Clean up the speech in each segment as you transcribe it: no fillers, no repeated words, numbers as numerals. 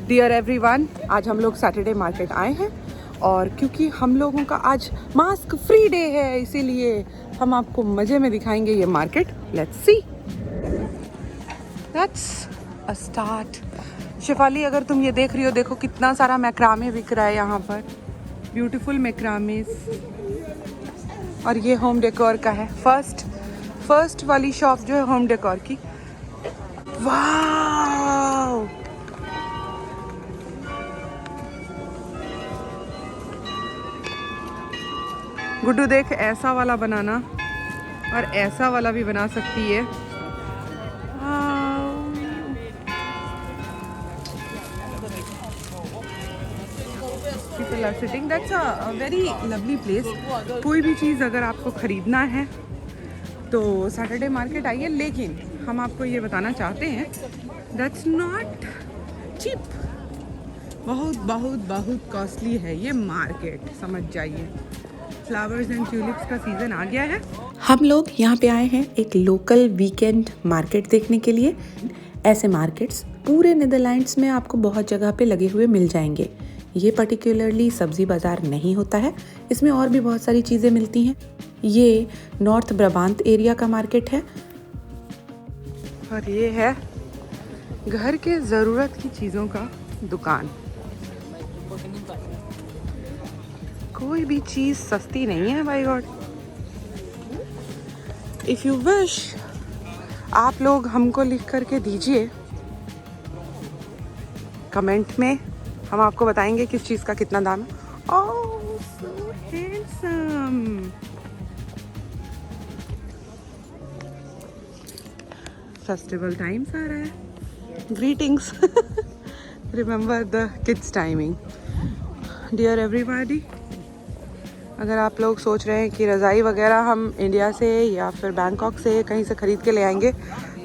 Dear everyone, आज हम लोग सैटरडे मार्केट आए हैं और क्योंकि हम लोगों का आज मास्क फ्री डे है इसीलिए हम आपको मज़े में दिखाएंगे ये market. Let's see, let's a start. Shifali, अगर तुम ये देख रही हो, देखो कितना सारा मैक्रामे बिक रहा है यहाँ पर, ब्यूटीफुल मैक्रामेस। और ये होम डेकोर का है, फर्स्ट वाली शॉप जो है होम डेकोर की। वाव, गुड्डू देख, ऐसा वाला बनाना और ऐसा वाला भी बना सकती है। People are sitting. That's a very lovely place. कोई भी चीज़ अगर आपको ख़रीदना है तो सैटरडे मार्केट आइए, लेकिन हम आपको ये बताना चाहते हैं दैट्स नॉट चीप। बहुत बहुत बहुत कॉस्टली है ये मार्केट, समझ जाइए। फ्लावर्स एंड ट्यूलिप्स का सीज़न आ गया है। हम लोग यहाँ पे आए हैं एक लोकल वीकेंड मार्केट देखने के लिए। ऐसे मार्केट्स पूरे नीदरलैंड्स में आपको बहुत जगह पे लगे हुए मिल जाएंगे। ये पर्टिकुलरली सब्जी बाज़ार नहीं होता है, इसमें और भी बहुत सारी चीज़ें मिलती हैं। ये नॉर्थ ब्राबांत एरिया का मार्केट है और ये है घर के ज़रूरत की चीज़ों का दुकान। कोई भी चीज़ सस्ती नहीं है by God. If you wish, आप लोग हमको लिख करके दीजिए कमेंट में, हम आपको बताएंगे किस चीज़ का कितना दाम है। Oh so handsome. Festival times आ रहा है। Greetings. Remember the kids timing. Dear everybody, अगर आप लोग सोच रहे हैं कि रज़ाई वगैरह हम इंडिया से या फिर बैंकॉक से कहीं से ख़रीद के ले आएंगे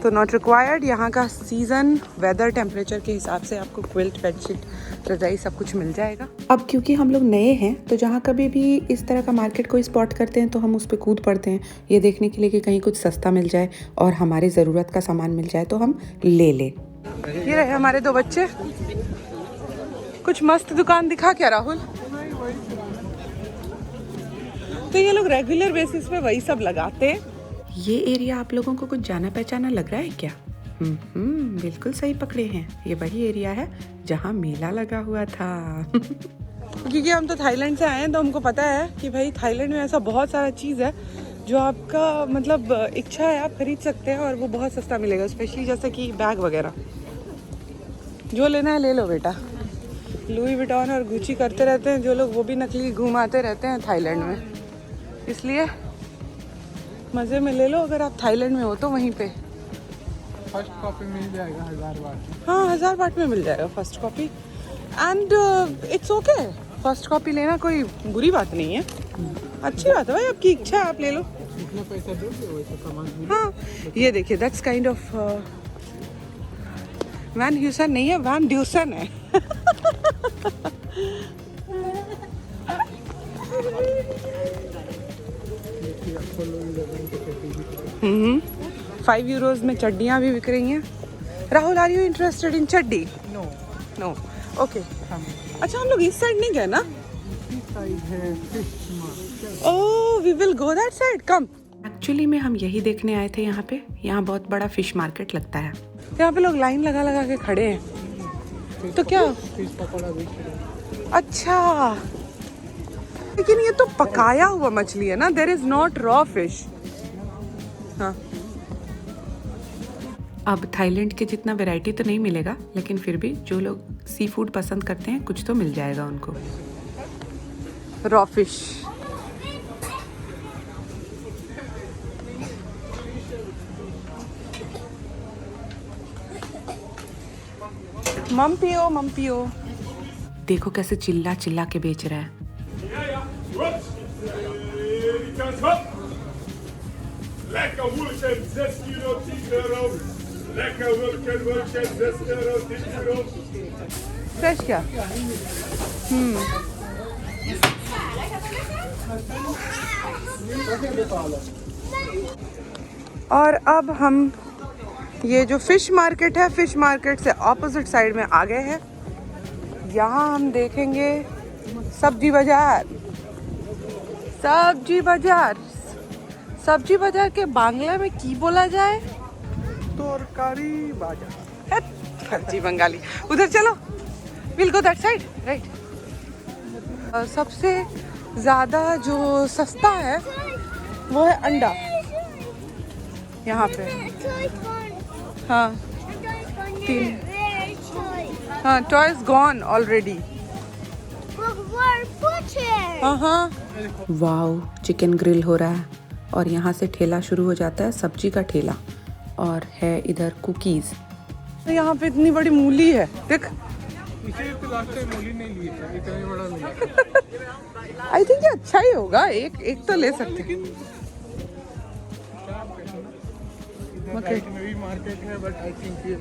तो नॉट रिक्वायर्ड। यहाँ का सीज़न, वेदर, टेम्परेचर के हिसाब से आपको क्विल्ट, बेडशीट, रज़ाई सब कुछ मिल जाएगा। अब क्योंकि हम लोग नए हैं तो जहाँ कभी भी इस तरह का मार्केट को स्पॉट करते हैं तो हम उस पर कूद पड़ते हैं, ये देखने के लिए कि कहीं कुछ सस्ता मिल जाए और हमारे ज़रूरत का सामान मिल जाए तो हम ले लें। ये रहे हमारे दो बच्चे। कुछ मस्त दुकान दिखा क्या राहुल? तो ये लोग रेगुलर बेसिस पे वही सब लगाते हैं। ये एरिया आप लोगों को कुछ जाना पहचाना लग रहा है क्या? बिल्कुल सही पकड़े हैं, ये वही एरिया है जहाँ मेला लगा हुआ था। क्योंकि हम तो थाईलैंड से आए हैं तो हमको पता है कि भाई थाईलैंड में ऐसा बहुत सारा चीज़ है जो आपका मतलब इच्छा है आप खरीद सकते हैं और वो बहुत सस्ता मिलेगा। स्पेशली जैसे कि बैग वगैरह, जो लेना है ले लो बेटा। लुई विटॉन और गुची करते रहते हैं जो लोग, वो भी नकली घुमाते रहते हैं थाईलैंड में, इसलिए मज़े में ले लो। अगर आप थाईलैंड में हो तो वहीं पे फर्स्ट कॉपी मिल जाएगा 1000 बाट। हाँ, 1000 बाट में मिल जाएगा first copy. And it's okay, first copy लेना कोई बुरी बात नहीं है, अच्छी बात है भाई, आपकी इच्छा है आप ले लो। कितना पैसा दोगे वैसे सामान। हाँ, ये देखिए that's kind of Van Heusen नहीं है, वैन ड्यूसन है। 5 यूरोज में चड्डियाँ भी बिक रही हैं। Rahul, are you interested in chaddi? No no, okay. अच्छा, हम लोग इस साइड नहीं गए ना? Oh, we will go that side, come. Actually में हम यही देखने आए थे यहाँ पे। यहाँ बहुत बड़ा फिश मार्केट लगता है। यहाँ पे लोग लाइन लगा लगा के खड़े हैं। तो क्या? फिश पकौड़ा बेच रहे हैं। अच्छा, लेकिन ये तो पकाया हुआ मछली है ना, there is not raw fish. हाँ, अब थाईलैंड के जितना वैरायटी तो नहीं मिलेगा, लेकिन फिर भी जो लोग सी फूड पसंद करते हैं कुछ तो मिल जाएगा उनको। Raw fish. मम पियो। देखो कैसे चिल्ला चिल्ला के बेच रहा है। Lekker Wulken, 6 kilo, 10 euro. Lekker Wulken, 6 euro, 10 euro. Fresh क्या? और अब हम ये जो फिश मार्केट है, फिश मार्केट से ऑपोजिट साइड में आ गए हैं। यहाँ हम देखेंगे सब्जी बाजार। सब्जी बाजार, सब्जी बाजार के बांग्ला में की बोला जाए? तरकारी बाजार। फर्जी बंगाली। उधर चलो, will go that side, right. सबसे ज़्यादा जो सस्ता है वो है अंडा यहाँ पे। हाँ 3, हाँ टॉयज गॉन ऑलरेडी। हाँ हाँ वाओ, चिकन ग्रिल हो रहा है और यहाँ से ठेला शुरू हो जाता है, सब्जी का ठेला, और है इधर कुकीज़। यहाँ पे इतनी बड़ी मूली है, देख। इसे तो लास्ट टाइम मूली नहीं ली है, इतना बड़ा मिला। आई थिंक ये अच्छा ही होगा, एक तो ले सकते हैं। में भी मार्केट है, बट आई थिंक ये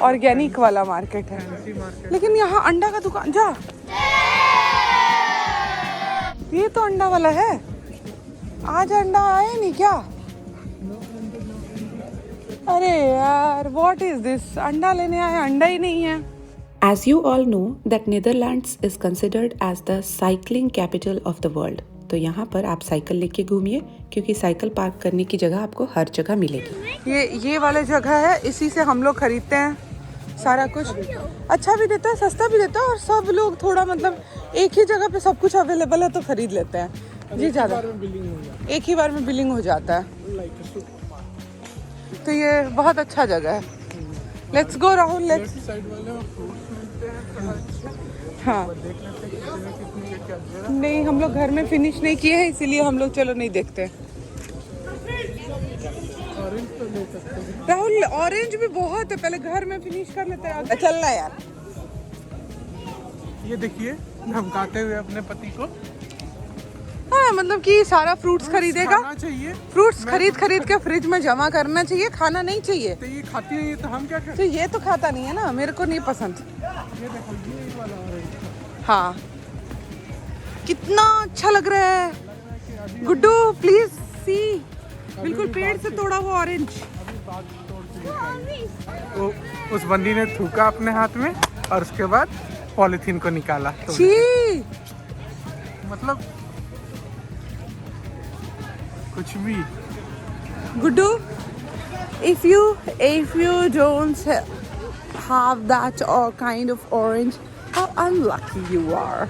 ऑर्गेनिक वाला मार्केट है। मार्केट। लेकिन यहाँ अंडा का दुकान, जा ये तो अंडा वाला है। आज अंडा आया नहीं क्या? अरे यार, व्हाट इज दिस? अंडा लेने आए, अंडा ही नहीं है। As you all know that Netherlands is considered as the cycling capital of the world. तो यहाँ पर आप साइकिल लेके घूमिए, क्योंकि साइकिल पार्क करने की जगह आपको हर जगह मिलेगी। ये वाले जगह है, इसी से हम लोग खरीदते हैं सारा कुछ। अच्छा भी देता है, सस्ता भी देता है, और सब लोग थोड़ा मतलब एक ही जगह पे सब कुछ अवेलेबल है तो खरीद लेते हैं जी। ज़्यादा एक ही बार में बिलिंग हो जाता है, तो ये बहुत अच्छा जगह है। Let's go Rahul, let's. Side वाले फ्रूट्स मिलते हैं। हाँ कितने क्या दे नहीं, हम लोग घर में फिनिश नहीं किए हैं, इसीलिए हम लोग चलो नहीं देखते। ऑरेंज तो ले सकते हैं। राहुल ऑरेंज भी बहुत है, पहले घर में फिनिश कर लेते हैं। चलना यार। ये देखिए, धमकाते हुए अपने पति को। हाँ मतलब कि सारा फ्रूट्स खरीदेगा, खाना चाहिए। फ्रूट्स खरीद के फ्रिज में जमा करना चाहिए, खाना नहीं चाहिए। तो ये खाती नहीं है तो हम क्या करें? तो ये तो खाता नहीं है ना, मेरे को नहीं पसंद। ये देखो, ये वाला ऑरेंज। हाँ कितना अच्छा लग रहा है। गुड्डू प्लीज सी, बिल्कुल पेड़ से तोड़ा हुआ ऑरेंज। वो उस बंदी ने थूका अपने हाथ में और उसके बाद पॉलीथीन को निकाला। तो छी, मतलब कुछ भी। Guddu, if you don't have that kind of orange, how unlucky you are.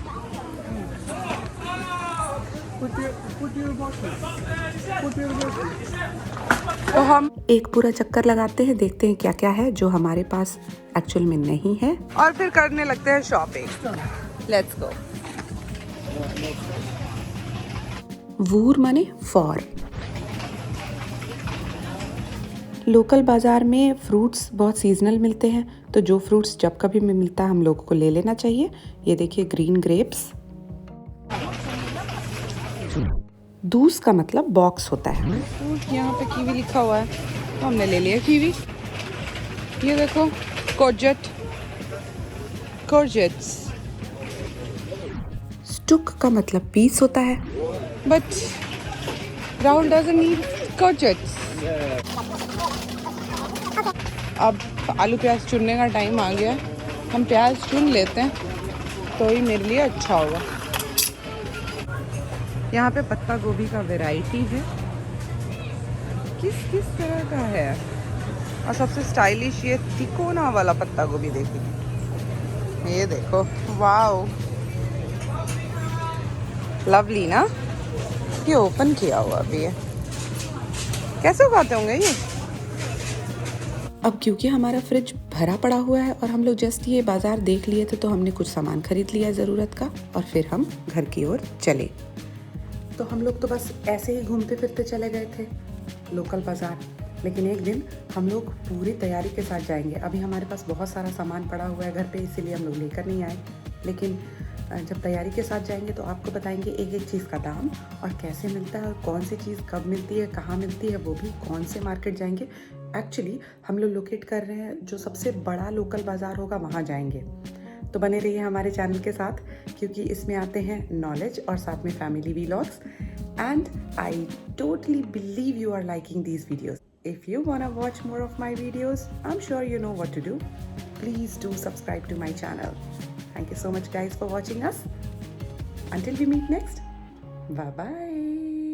Put your bottle. तो हम एक पूरा चक्कर लगाते हैं, देखते हैं क्या क्या है जो हमारे पास एक्चुअल में नहीं है, और फिर करने लगते हैं शॉपिंग। Let's go. वूर माने फॉर। लोकल बाजार में फ्रूट्स बहुत सीजनल मिलते हैं, तो जो फ्रूट्स जब कभी में मिलता है हम लोगों को ले लेना चाहिए। ये देखिए, ग्रीन ग्रेप्स। दूस का मतलब बॉक्स होता है। यहाँ पे कीवी लिखा हुआ है, तो हमने ले लिया कीवी। ये देखो, कोर्जेट्स। स्टुक का मतलब पीस होता है। But Rahul doesn't need courgettes. अब आलू प्याज चुनने का टाइम आ गया, हम प्याज चुन लेते हैं तो ही मेरे लिए अच्छा होगा। यहाँ पे पत्ता गोभी का वैरायटी है, किस तरह का है। और सबसे स्टाइलिश ये तिकोना वाला पत्ता गोभी देखिए, ये देखो, वाओ लवली ना। ये ओपन किया हुआ अभी है, कैसे उगाते होंगे ये? अब क्योंकि हमारा फ्रिज भरा पड़ा हुआ है और हम लोग जस्ट ये बाजार देख लिए थे, तो हमने कुछ सामान खरीद लिया ज़रूरत का और फिर हम घर की ओर चले। तो हम लोग तो बस ऐसे ही घूमते फिरते चले गए थे लोकल बाजार, लेकिन एक दिन हम लोग पूरी तैयारी के साथ जाएंगे। अभी हमारे पास बहुत सारा सामान पड़ा हुआ है घर पे, इसीलिए हम लोग लेकर नहीं आए, लेकिन जब तैयारी के साथ जाएंगे तो आपको बताएंगे एक एक चीज़ का दाम और कैसे मिलता है और कौन सी चीज़ कब मिलती है, कहाँ मिलती है, वो भी कौन से मार्केट जाएंगे। एक्चुअली हम लोग लोकेट कर रहे हैं जो सबसे बड़ा लोकल बाज़ार होगा, वहाँ जाएंगे। तो बने रहिए हमारे चैनल के साथ, क्योंकि इसमें आते हैं नॉलेज और साथ में family vlogs. And I totally believe you are liking these videos. If you wanna watch more of my videos, I'm sure you know what to do. Please do subscribe to my channel. Thank you so much guys for watching us. Until we meet next, bye bye.